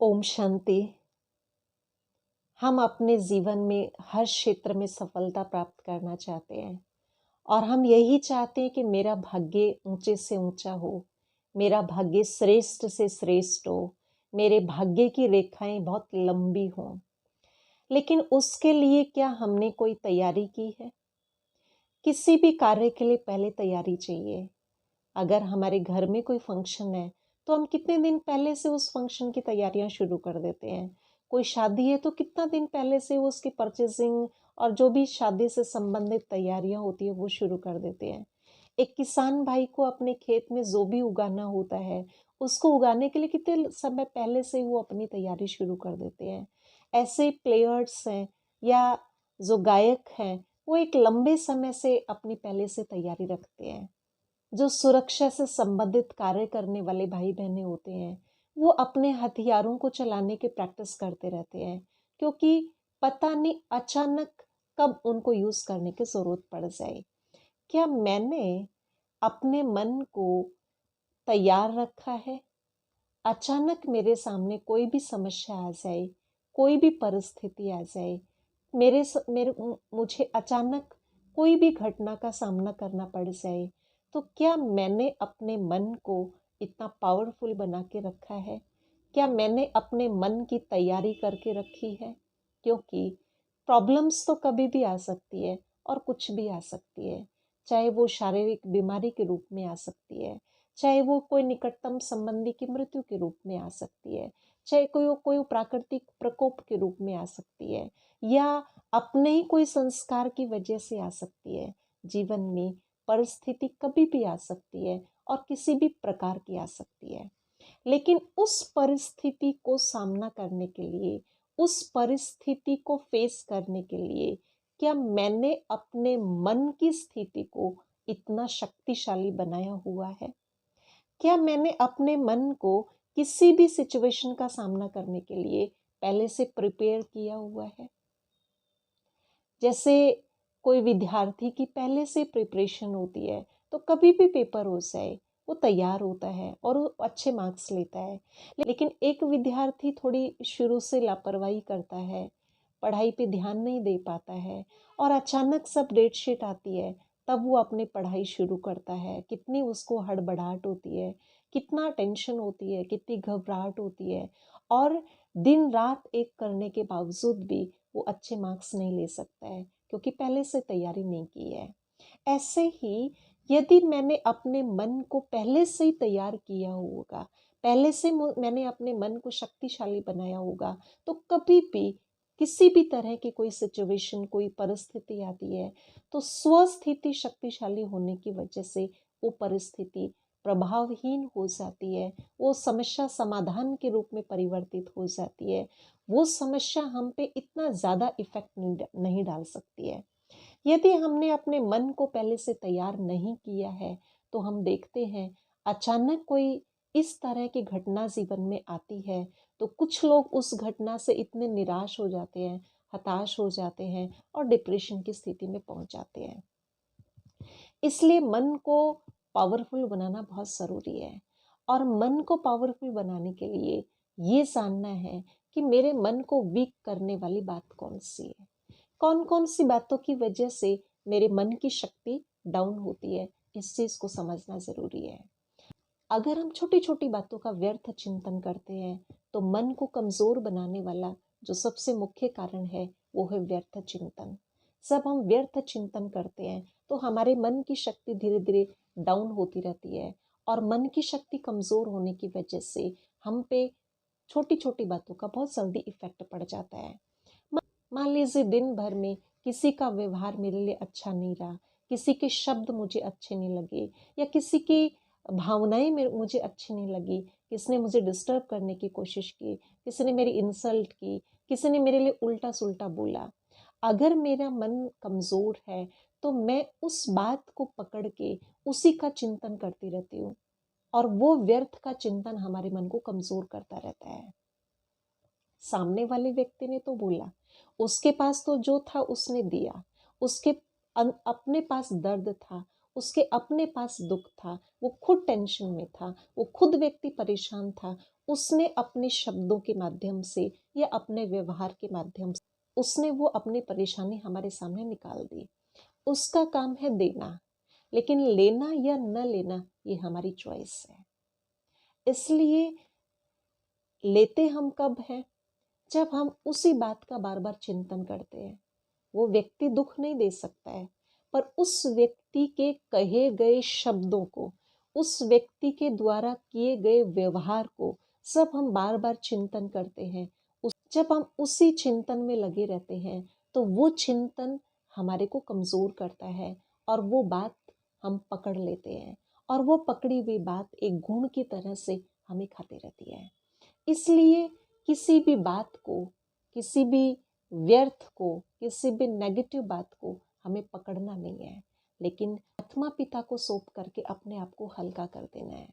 ओम शांति। हम अपने जीवन में हर क्षेत्र में सफलता प्राप्त करना चाहते हैं और हम यही चाहते हैं कि मेरा भाग्य ऊंचे से ऊंचा हो, मेरा भाग्य श्रेष्ठ से श्रेष्ठ हो, मेरे भाग्य की रेखाएं बहुत लंबी हों। लेकिन उसके लिए क्या हमने कोई तैयारी की है? किसी भी कार्य के लिए पहले तैयारी चाहिए। अगर हमारे घर में कोई फंक्शन है तो हम कितने दिन पहले से उस फंक्शन की तैयारियां शुरू कर देते हैं। कोई शादी है तो कितना दिन पहले से वो उसकी परचेजिंग और जो भी शादी से संबंधित तैयारियां होती है वो शुरू कर देते हैं। एक किसान भाई को अपने खेत में जो भी उगाना होता है उसको उगाने के लिए कितने समय पहले से वो अपनी तैयारी शुरू कर देते हैं। ऐसे प्लेयर्स हैं या जो गायक हैं वो एक लंबे समय से अपनी पहले से तैयारी रखते हैं। जो सुरक्षा से संबंधित कार्य करने वाले भाई बहनें होते हैं वो अपने हथियारों को चलाने की प्रैक्टिस करते रहते हैं, क्योंकि पता नहीं अचानक कब उनको यूज करने की जरूरत पड़ जाए। क्या मैंने अपने मन को तैयार रखा है? अचानक मेरे सामने कोई भी समस्या आ जाए, कोई भी परिस्थिति आ जाए, मुझे अचानक कोई भी घटना का सामना करना पड़ जाए, तो क्या मैंने अपने मन को इतना पावरफुल बना के रखा है? क्या मैंने अपने मन की तैयारी करके रखी है? क्योंकि प्रॉब्लम्स तो कभी भी आ सकती है और कुछ भी आ सकती है। चाहे वो शारीरिक बीमारी के रूप में आ सकती है, चाहे वो कोई निकटतम संबंधी की मृत्यु के रूप में आ सकती है, चाहे कोई प्राकृतिक प्रकोप के रूप में आ सकती है, या अपने ही कोई संस्कार की वजह से आ सकती है। जीवन में परिस्थिति कभी भी आ सकती है और किसी भी प्रकार की आ सकती है। लेकिन उस परिस्थिति को सामना करने के लिए, उस परिस्थिति को फेस करने के लिए क्या मैंने अपने मन की स्थिति को इतना शक्तिशाली बनाया हुआ है? क्या मैंने अपने मन को किसी भी सिचुएशन का सामना करने के लिए पहले से प्रिपेयर किया हुआ है? जैसे कोई विद्यार्थी की पहले से प्रिपरेशन होती है तो कभी भी पेपर हो जाए वो तैयार होता है और वो अच्छे मार्क्स लेता है। लेकिन एक विद्यार्थी थोड़ी शुरू से लापरवाही करता है, पढ़ाई पे ध्यान नहीं दे पाता है और अचानक सब डेट शीट आती है, तब वो अपनी पढ़ाई शुरू करता है। कितनी उसको हड़बड़ाहट होती है, कितना टेंशन होती है, कितनी घबराहट होती है, और दिन रात एक करने के बावजूद भी वो अच्छे मार्क्स नहीं ले सकता है, क्योंकि पहले से तैयारी नहीं की है। ऐसे ही यदि मैंने अपने मन को पहले से ही तैयार किया होगा, पहले से मैंने अपने मन को शक्तिशाली बनाया होगा, तो कभी भी किसी भी तरह की कोई सिचुएशन, कोई परिस्थिति आती है तो स्वस्थिति शक्तिशाली होने की वजह से वो परिस्थिति प्रभावहीन हो जाती है, वो समस्या समाधान के रूप में परिवर्तित हो जाती है। वो समस्या हम पे इतना ज़्यादा इफेक्ट नहीं डाल सकती है। यदि हमने अपने मन को पहले से तैयार नहीं किया है तो हम देखते हैं अचानक कोई इस तरह की घटना जीवन में आती है तो कुछ लोग उस घटना से इतने निराश हो जाते हैं, हताश हो जाते हैं और डिप्रेशन की स्थिति में पहुंच जाते हैं। इसलिए मन को पावरफुल बनाना बहुत ज़रूरी है, और मन को पावरफुल बनाने के लिए ये जानना है कि मेरे मन को वीक करने वाली बात कौन सी है, कौन कौन सी बातों की वजह से मेरे मन की शक्ति डाउन होती है। इस चीज़ को समझना ज़रूरी है। अगर हम छोटी छोटी बातों का व्यर्थ चिंतन करते हैं तो मन को कमज़ोर बनाने वाला जो सबसे मुख्य कारण है वो है व्यर्थ चिंतन। जब हम व्यर्थ चिंतन करते हैं तो हमारे मन की शक्ति धीरे धीरे डाउन होती रहती है, और मन की शक्ति कमज़ोर होने की वजह से हम पे छोटी छोटी बातों का बहुत जल्दी इफेक्ट पड़ जाता है। मान लीजिए दिन भर में किसी का व्यवहार मेरे लिए अच्छा नहीं रहा, किसी के शब्द मुझे अच्छे नहीं लगे, या किसी की भावनाएं मुझे अच्छी नहीं लगी, किसी ने मुझे डिस्टर्ब करने की कोशिश की, किसी ने मेरी इंसल्ट की, किसी ने मेरे लिए उल्टा सुल्टा बोला। अगर मेरा मन कमज़ोर है तो मैं उस बात को पकड़ के उसी का चिंतन करती रहती हूँ, और वो व्यर्थ का चिंतन हमारे मन को कमज़ोर करता रहता है। सामने वाले व्यक्ति ने तो बोला, उसके पास तो जो था उसने दिया, उसके अपने पास दर्द था, उसके अपने पास दुख था, वो खुद टेंशन में था, वो खुद व्यक्ति परेशान था, उसने अपने शब्दों के माध्यम से या अपने व्यवहार के माध्यम से उसने वो अपनी परेशानी हमारे सामने निकाल दी। उसका काम है देना, लेकिन लेना या न लेना ये हमारी चॉइस है। इसलिए लेते हम कब हैं? जब हम उसी बात का बार बार चिंतन करते हैं। वो व्यक्ति दुख नहीं दे सकता है, पर उस व्यक्ति के कहे गए शब्दों को, उस व्यक्ति के द्वारा किए गए व्यवहार को सब हम बार बार चिंतन करते हैं। जब हम उसी चिंतन में लगे रहते हैं तो वो चिंतन हमारे को कमजोर करता है और वो बात हम पकड़ लेते हैं, और वो पकड़ी हुई बात एक घून की तरह से हमें खाती रहती है। इसलिए किसी भी बात को, किसी भी व्यर्थ को, किसी भी नेगेटिव बात को हमें पकड़ना नहीं है, लेकिन आत्मा पिता को सौंप करके अपने आप को हल्का कर देना है।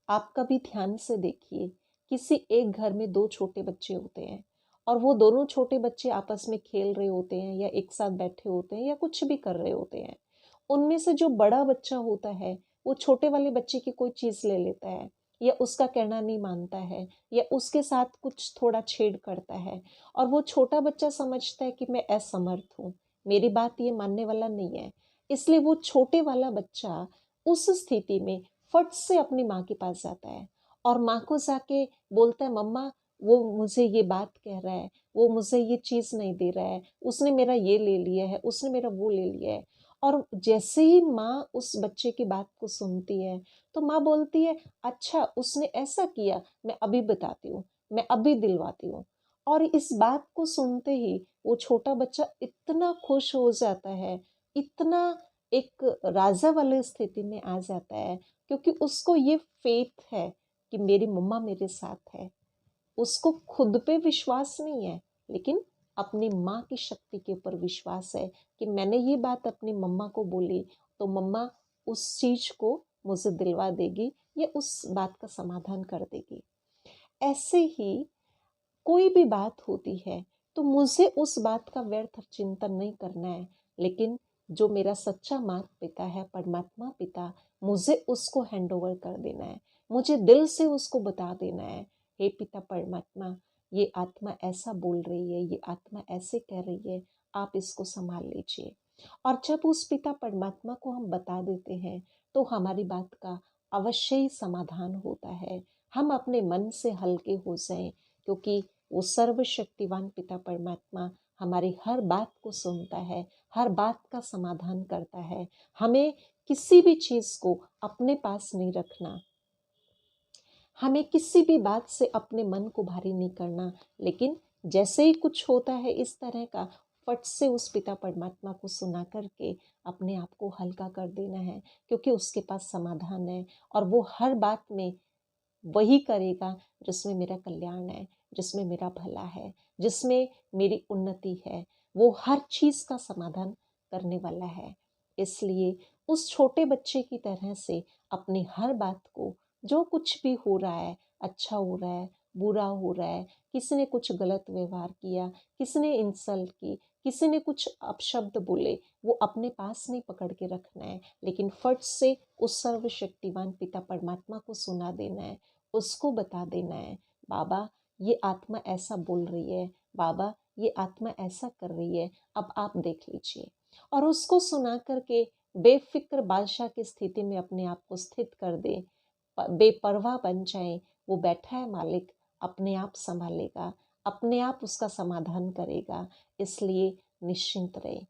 आप कभी ध्यान से देखिए, किसी एक घर में दो छोटे बच्चे होते हैं और वो दोनों छोटे बच्चे आपस में खेल रहे होते हैं या एक साथ बैठे होते हैं या कुछ भी कर रहे होते हैं। उनमें से जो बड़ा बच्चा होता है वो छोटे वाले बच्चे की कोई चीज ले लेता है या उसका कहना नहीं मानता है या उसके साथ कुछ थोड़ा छेड़ करता है, और वो छोटा बच्चा समझता है कि मैं असमर्थ हूँ, मेरी बात ये मानने वाला नहीं है। इसलिए वो छोटे वाला बच्चा उस स्थिति में फट से अपनी माँ के पास जाता है और माँ को जाके बोलता है, मम्मा वो मुझे ये बात कह रहा है, वो मुझे ये चीज नहीं दे रहा है, उसने मेरा ये ले लिया है, उसने मेरा वो ले लिया है। और जैसे ही माँ उस बच्चे की बात को सुनती है तो माँ बोलती है, अच्छा उसने ऐसा किया, मैं अभी बताती हूँ, मैं अभी दिलवाती हूँ। और इस बात को सुनते ही वो छोटा बच्चा इतना खुश हो जाता है, इतना एक राजा वाली स्थिति में आ जाता है, क्योंकि उसको ये फेथ है कि मेरी मम्मा मेरे साथ है। उसको खुद पे विश्वास नहीं है, लेकिन अपनी माँ की शक्ति के ऊपर विश्वास है कि मैंने ये बात अपनी मम्मा को बोली तो मम्मा उस चीज को मुझे दिलवा देगी या उस बात का समाधान कर देगी। ऐसे ही कोई भी बात होती है तो मुझे उस बात का व्यर्थ चिंतन नहीं करना है, लेकिन जो मेरा सच्चा माता पिता है, परमात्मा पिता, मुझे उसको हैंड ओवर कर देना है। मुझे दिल से उसको बता देना है, हे पिता परमात्मा, ये आत्मा ऐसा बोल रही है, ये आत्मा ऐसे कह रही है, आप इसको संभाल लीजिए। और जब उस पिता परमात्मा को हम बता देते हैं तो हमारी बात का अवश्य ही समाधान होता है। हम अपने मन से हल्के हो जाएं, क्योंकि वो सर्वशक्तिवान पिता परमात्मा हमारी हर बात को सुनता है, हर बात का समाधान करता है। हमें किसी भी चीज को अपने पास नहीं रखना, हमें किसी भी बात से अपने मन को भारी नहीं करना, लेकिन जैसे ही कुछ होता है इस तरह का, फट से उस पिता परमात्मा को सुना करके अपने आप को हल्का कर देना है, क्योंकि उसके पास समाधान है और वो हर बात में वही करेगा जिसमें मेरा कल्याण है, जिसमें मेरा भला है, जिसमें मेरी उन्नति है। वो हर चीज का समाधान करने वाला है। इसलिए उस छोटे बच्चे की तरह से अपनी हर बात को, जो कुछ भी हो रहा है, अच्छा हो रहा है, बुरा हो रहा है, किसी ने कुछ गलत व्यवहार किया, किसी ने इंसल्ट की, किसी ने कुछ अपशब्द बोले, वो अपने पास नहीं पकड़ के रखना है, लेकिन फट से उस सर्वशक्तिवान पिता परमात्मा को सुना देना है। उसको बता देना है, बाबा ये आत्मा ऐसा बोल रही है, बाबा ये आत्मा ऐसा कर रही है, अब आप देख लीजिए। और उसको सुना करके बेफिक्र बादशाह की स्थिति में अपने आप को स्थित कर दे, बेपरवाह बन जाए। वो बैठा है मालिक, अपने आप संभालेगा, अपने आप उसका समाधान करेगा, इसलिए निश्चिंत रहे।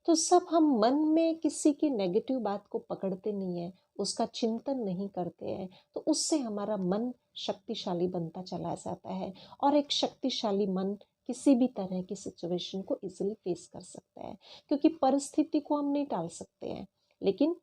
तो सब हम मन में किसी की नेगेटिव बात को पकड़ते नहीं है, उसका चिंतन नहीं करते हैं, तो उससे हमारा मन शक्तिशाली बनता चला जाता है, और एक शक्तिशाली मन किसी भी तरह की सिचुएशन को इजीली फेस कर सकता है, क्योंकि परिस्थिति को हम नहीं टाल सकते हैं, लेकिन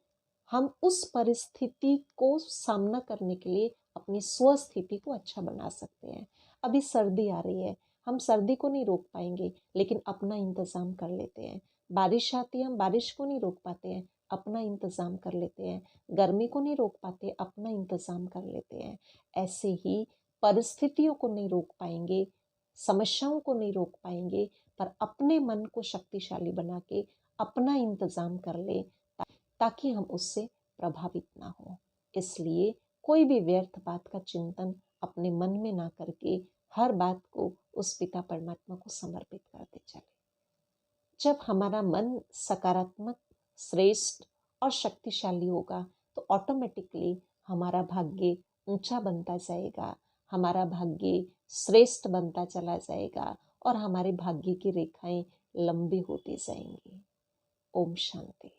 हम उस परिस्थिति को सामना करने के लिए अपनी स्वस्थिति को अच्छा बना सकते हैं। अभी सर्दी आ रही है, हम सर्दी को नहीं रोक पाएंगे, लेकिन अपना इंतजाम कर लेते हैं। बारिश आती है, हम बारिश को नहीं रोक पाते हैं, अपना इंतजाम कर लेते हैं। गर्मी को नहीं रोक पाते, अपना इंतजाम कर लेते हैं। ऐसे ही परिस्थितियों को नहीं रोक पाएंगे, समस्याओं को नहीं रोक पाएंगे, पर अपने मन को शक्तिशाली बना के अपना इंतजाम कर ले, ताकि हम उससे प्रभावित ना हो। इसलिए कोई भी व्यर्थ बात का चिंतन अपने मन में ना करके हर बात को उस पिता परमात्मा को समर्पित करते चले। जब हमारा मन सकारात्मक, श्रेष्ठ और शक्तिशाली होगा तो ऑटोमेटिकली हमारा भाग्य ऊंचा बनता जाएगा, हमारा भाग्य श्रेष्ठ बनता चला जाएगा और हमारे भाग्य की रेखाएं लंबी होती जाएंगी। ओम शांति।